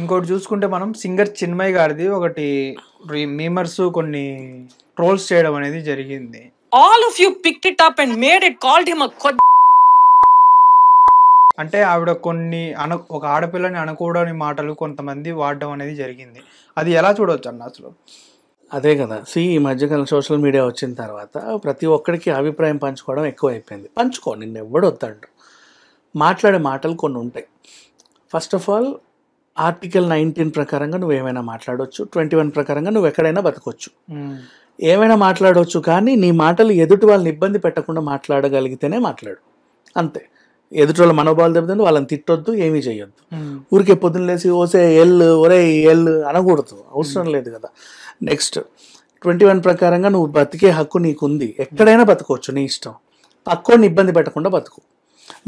ఇంకోటి చూసుకుంటే మనం సింగర్ చిన్మయ్ గారిది ఒకటి మీమర్స్ కొన్ని ట్రోల్స్ చేయడం అనేది జరిగింది. All of you picked it up and made it, called him a అంటే ఆవిడ కొన్ని ఒక ఆడపిల్లని అనకూడని మాటలు కొంతమంది వాడడం అనేది జరిగింది. అది ఎలా చూడవచ్చు అన్న అసలు? అదే కదా. ఈ మధ్యకాలం సోషల్ మీడియా వచ్చిన తర్వాత ప్రతి ఒక్కరికి అభిప్రాయం పంచుకోవడం ఎక్కువ అయిపోయింది. పంచుకో, నిన్ను ఎవడు వద్దండు. మాట్లాడే మాటలు కొన్ని ఉంటాయి. ఫస్ట్ ఆఫ్ ఆల్ ఆర్టికల్ 19 ప్రకారంగా నువ్వు ఏమైనా మాట్లాడవచ్చు, 21 ప్రకారంగా నువ్వు ఎక్కడైనా బతకొచ్చు, ఏమైనా మాట్లాడవచ్చు. కానీ నీ మాటలు ఎదుటి వాళ్ళని ఇబ్బంది పెట్టకుండా మాట్లాడగలిగితేనే మాట్లాడు, అంతే. ఎదుటి వాళ్ళ మనోభావాలు దెబ్బతింటే వాళ్ళని తిట్టొద్దు, ఏమీ చేయొద్దు. ఊరికే పొద్దున్న లేసి ఓసే ఒరే ఎల్లు అనకూడదు, అవసరం లేదు కదా. నెక్స్ట్ 21 ప్రకారంగా నువ్వు బతికే హక్కు నీకుంది, ఎక్కడైనా బతకవచ్చు, నీ ఇష్టం. పక్కోడిని ఇబ్బంది పెట్టకుండా బతుకు.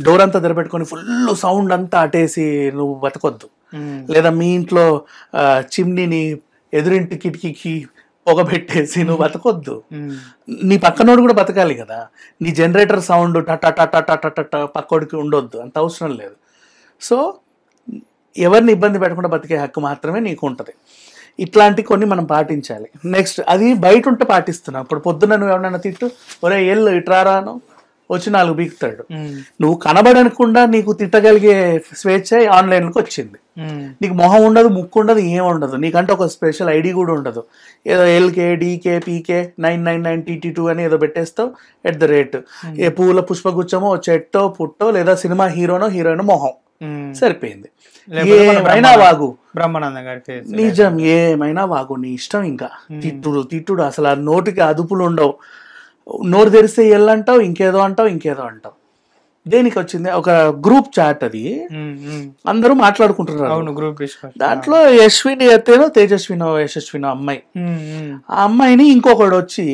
డోర్ అంతా తెరపెట్టుకొని ఫుల్ సౌండ్ అంతా అటేసి నువ్వు బతకొద్దు. లేదా మీ ఇంట్లో చిమ్నీని ఎదురింటి కిటికీకి పొగబెట్టేసి నువ్వు బతకొద్దు. నీ పక్కనోడు కూడా బతకాలి కదా. నీ జనరేటర్ సౌండ్ టట పక్కోడికి ఉండొద్దు, అంత అవసరం లేదు. సో ఎవరిని ఇబ్బంది పెట్టకుండా బతికే హక్కు మాత్రమే నీకు ఉంటుంది. ఇట్లాంటి కొన్ని మనం పాటించాలి. నెక్స్ట్ అది బయట ఉంటే పాటిస్తున్నావు. ఇప్పుడు పొద్దున్న నువ్వు ఎవరైనా తిట్టు, ఒరే ఎల్లు ఇట్రారాను వచ్చి 4 బీకుతాడు. నువ్వు కనబడనకుండా నీకు తిట్టగలిగే స్వేచ్ఛ ఆన్లైన్లోకి వచ్చింది. నీకు మొహం ఉండదు, ముక్కు ఉండదు, ఏం ఉండదు. నీకంటే ఒక స్పెషల్ ఐడి కూడా ఉండదు. ఏదో ఎల్కే డీకే పీకే 999TT2 అని ఏదో పెట్టేస్తావు @ ఏ పూల పుష్పగుచ్చమో చెట్టో పుట్టో లేదా సినిమా హీరోనో హీరోయిన్ మొహం, సరిపోయింది. ఏమైనా వాగు, బ్రహ్మానంద గారి నిజం, ఏమైనా వాగు, నీ ఇష్టం. ఇంకా తిట్టుడు అసలు ఆ నోటికి అదుపులు ఉండవు. నోరు తెరిస్తే ఎల్లంటావు, ఇంకేదో అంటావు. దేనికి వచ్చింది? ఒక గ్రూప్ చాట్, అది అందరూ మాట్లాడుకుంటున్నారు. దాంట్లో యశ్విని అత్తేనో తేజస్వినో యశస్వినో అమ్మాయి, ఆ అమ్మాయిని ఇంకొకడు వచ్చి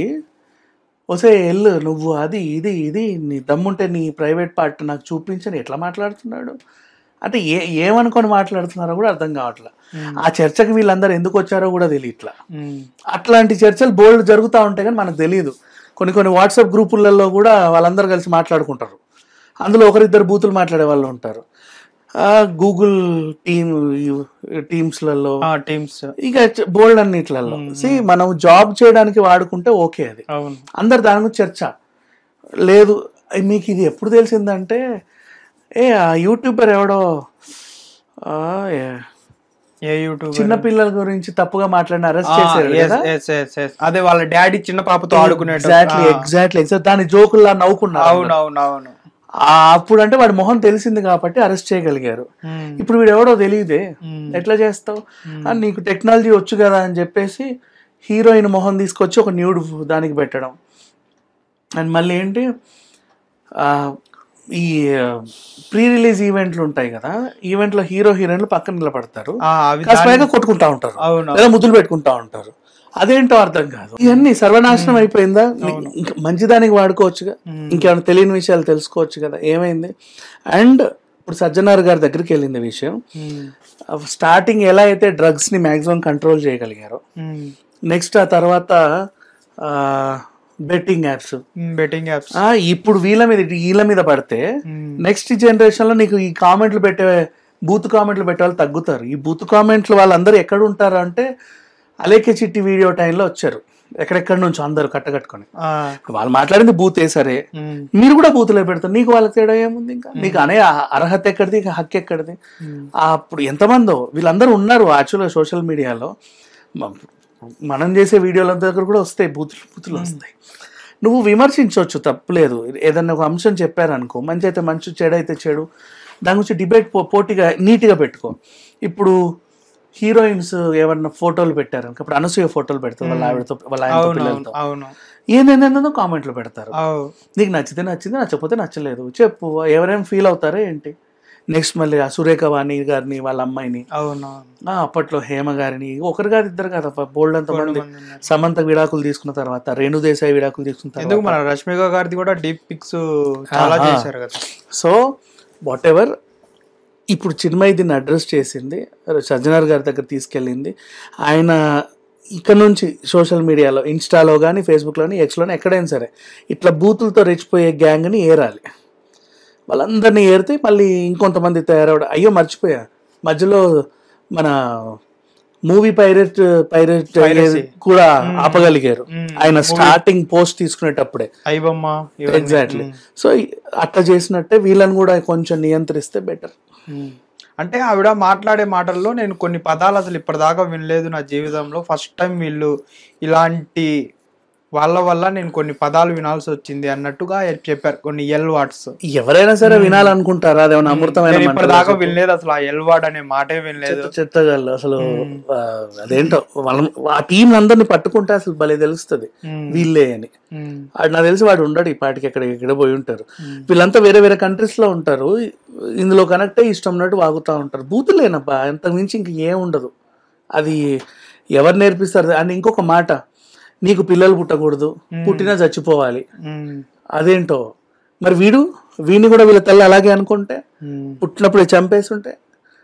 ఒసే ఎల్లు నువ్వు అది ఇది నీ దమ్ముంటే నీ ప్రైవేట్ పార్ట్ నాకు చూపించని ఎట్లా మాట్లాడుతున్నాడు అంటే ఏమనుకొని మాట్లాడుతున్నారో కూడా అర్థం కావట్లా. ఆ చర్చకి వీళ్ళందరూ ఎందుకు వచ్చారో కూడా తెలియట్లా. అట్లాంటి చర్చలు బోల్డ్ జరుగుతూ ఉంటాయి కానీ మనకు తెలియదు. కొన్ని వాట్సాప్ గ్రూపులలో కూడా వాళ్ళందరూ కలిసి మాట్లాడుకుంటారు. అందులో ఒకరిద్దరు బూతులు మాట్లాడే వాళ్ళు ఉంటారు. గూగుల్ టీమ్స్లలో ఇక బోల్డ్ అన్నిట్లలో. మనం జాబ్ చేయడానికి వాడుకుంటే ఓకే, అది అందరు దాని గురించి చర్చ లేదు. మీకు ఇది ఎప్పుడు తెలిసిందంటే ఆ యూట్యూబర్ ఎవడో చిన్న పిల్లల గురించి తప్పుగా మాట్లాడిన అరెస్ట్ చేశారు కదా. అదే వాళ్ళ డాడీ చిన్న పాపతో ఆడుకునేది. ఎగ్జాక్ట్లీ దాని జోకుల్లా నవ్వుకున్నారు. అప్పుడు అంటే వాడి మొహం తెలిసింది కాబట్టి అరెస్ట్ చేయగలిగారు. ఇప్పుడు వీడు ఎవడో తెలియదే, ఎట్లా చేస్తావు? నీకు టెక్నాలజీ వచ్చు కదా అని చెప్పేసి హీరోయిన్ మొహం తీసుకొచ్చి ఒక న్యూడ్ దానికి పెట్టడం. అండ్ మళ్ళీ ఏంటి, ఈ ప్రీ రిలీజ్ ఈవెంట్లు ఉంటాయి కదా, ఈవెంట్లో హీరో హీరోయిన్లు పక్కన నిలబడతారు, కాస్త కొట్టుకుంటా ఉంటారు లేదా ముద్దులు పెట్టుకుంటా ఉంటారు. అదేంటో అర్థం కాదు. ఇవన్నీ సర్వనాశనం అయిపోయిందా? ఇంకా మంచిదానికి వాడుకోవచ్చుగా, ఇంకేమైనా తెలియని విషయాలు తెలుసుకోవచ్చు కదా. ఏమైంది? అండ్ ఇప్పుడు సజ్జనార్ గారి దగ్గరికి వెళ్ళింది విషయం. స్టార్టింగ్ ఎలా అయితే డ్రగ్స్ ని మాక్సిమం కంట్రోల్ చేయగలిగారో, నెక్స్ట్ ఆ తర్వాత బెట్టింగ్ యాప్స్ ఇప్పుడు వీళ్ళ మీద పడితే నెక్స్ట్ జనరేషన్ లో నీకు ఈ కామెంట్లు బూత్ కామెంట్లు పెట్టే వాళ్ళు తగ్గుతారు. ఈ బూత్ కామెంట్లు వాళ్ళందరూ ఎక్కడ ఉంటారు అంటే అలేకే చిట్టి వీడియో టైంలో వచ్చారు, ఎక్కడెక్కడి నుంచి అందరు కట్టకట్టుకొని. వాళ్ళు మాట్లాడింది బూతే, సరే మీరు కూడా బూతులే పెడతారు, నీకు వాళ్ళకి తేడా ఏముంది? ఇంకా నీకు అనే అర్హత ఎక్కడిది, హక్కు ఎక్కడిది? అప్పుడు ఎంతమందో వీళ్ళందరూ ఉన్నారు యాక్చువల్గా సోషల్ మీడియాలో. మనం చేసే వీడియోల దగ్గర కూడా వస్తాయి బూతులు వస్తాయి. నువ్వు విమర్శించవచ్చు, తప్పులేదు. ఏదన్నా ఒక అంశం చెప్పారనుకో, మంచి అయితే మంచి, చెడు అయితే చెడు, దాని గురించి డిబేట్ పోటీగా నీట్గా పెట్టుకో. ఇప్పుడు హీరోయిన్స్ ఏమన్నా ఫోటోలు పెట్టారు, ఇప్పుడు అనసూయ ఫోటోలు పెడతారు వాళ్ళ ఆవిడతో, వాళ్ళ ఆయన పిల్లలతో, ఏందేందో కామెంట్లు పెడతారు. నీకు నచ్చితే నచ్చింది, నచ్చకపోతే నచ్చలేదు, చెప్పు. ఎవరేం ఫీల్ అవుతారో ఏంటి? నెక్స్ట్ మళ్ళీ ఆ సురేఖ వాణి గారిని, వాళ్ళ అమ్మాయిని, అప్పట్లో హేమ గారిని, ఒకరు కాదు ఇద్దరు కాదు, బోల్డ్ అంత మంది. సమంత విడాకులు తీసుకున్న తర్వాత, రేణుదేశాయి విడాకులు తీసుకున్న తర్వాత, రష్మిక గారిది కూడా డీప్ పిక్స్ చాలా చేశారు కదా. సో వాట్ ఎవర్, ఇప్పుడు చిన్మయ్ దీన్ని అడ్రస్ చేసింది, సజ్జనార్ గారి దగ్గర తీసుకెళ్ళింది. ఆయన ఇక్కడ నుంచి సోషల్ మీడియాలో, ఇన్స్టాలో కానీ, ఫేస్బుక్లోని, ఎక్స్లోని, ఎక్కడైనా సరే ఇట్లా బూతులతో రెచ్చిపోయే గ్యాంగ్ని ఏరాలి. వాళ్ళందరినీ ఏరితే మళ్ళీ ఇంకొంతమంది తయారవడం. అయ్యో మర్చిపోయా, మధ్యలో మన మూవీ పైరేట్ Piracy. కూడా ఆపగలిగారు మ్మ్. ఆయన స్టార్టింగ్ పోస్ట్ తీసుకునేటప్పుడే. ఐబొమ్మ ఎగ్జాక్ట్లీ. సో అట్లా చేసినట్టే వీళ్ళని కూడా కొంచెం నియంత్రిస్తే బెటర్. అంటే ఆవిడ మాట్లాడే మాటల్లో నేను కొన్ని పదాలు అసలు ఇప్పటిదాకా వినలేదు నా జీవితంలో, ఫస్ట్ టైం వీళ్ళు ఇలాంటి వాళ్ళ వల్ల నేను కొన్ని పదాలు వినాల్సి వచ్చింది అన్నట్టుగా చెప్పారు, కొన్ని ఎల్ వర్డ్స్. ఎవరైనా సరే వినాలనుకుంటారా? అదేమన్నా అమృతమైన మంటలా? ఇప్పటిదాకా వినలేదు అసలు, ఆ ఎల్ వర్డ్ అనే మాటే వినలేదు. చెత్తగాళ్ళు అసలు అదేంటో వాళ్ళ ఆ టీం అందరిని పట్టుకుంటే అసలు భలే తెలుస్తుంది వీళ్ళే అని. వాడు నాకు తెలిసి వాడు ఉండడు ఈ పాటికి, ఎక్కడ పోయి ఉంటారు. వీళ్ళంతా వేరే వేరే కంట్రీస్ లో ఉంటారు, ఇందులో కనెక్ట్ అయ్యి ఇష్టం ఉన్నట్టు వాగుతూ ఉంటారు. బూతులేనబ్బా, అంతకు మించి ఇంక ఏం ఉండదు. అది ఎవరు నేర్పిస్తారు? అని ఇంకొక మాట, నీకు పిల్లలు పుట్టకూడదు, పుట్టినా చచ్చిపోవాలి. అదేంటో మరి వీడిని కూడా వీళ్ళ తల్లి అలాగే అనుకుంటే, పుట్టినప్పుడు చంపేసి ఉంటే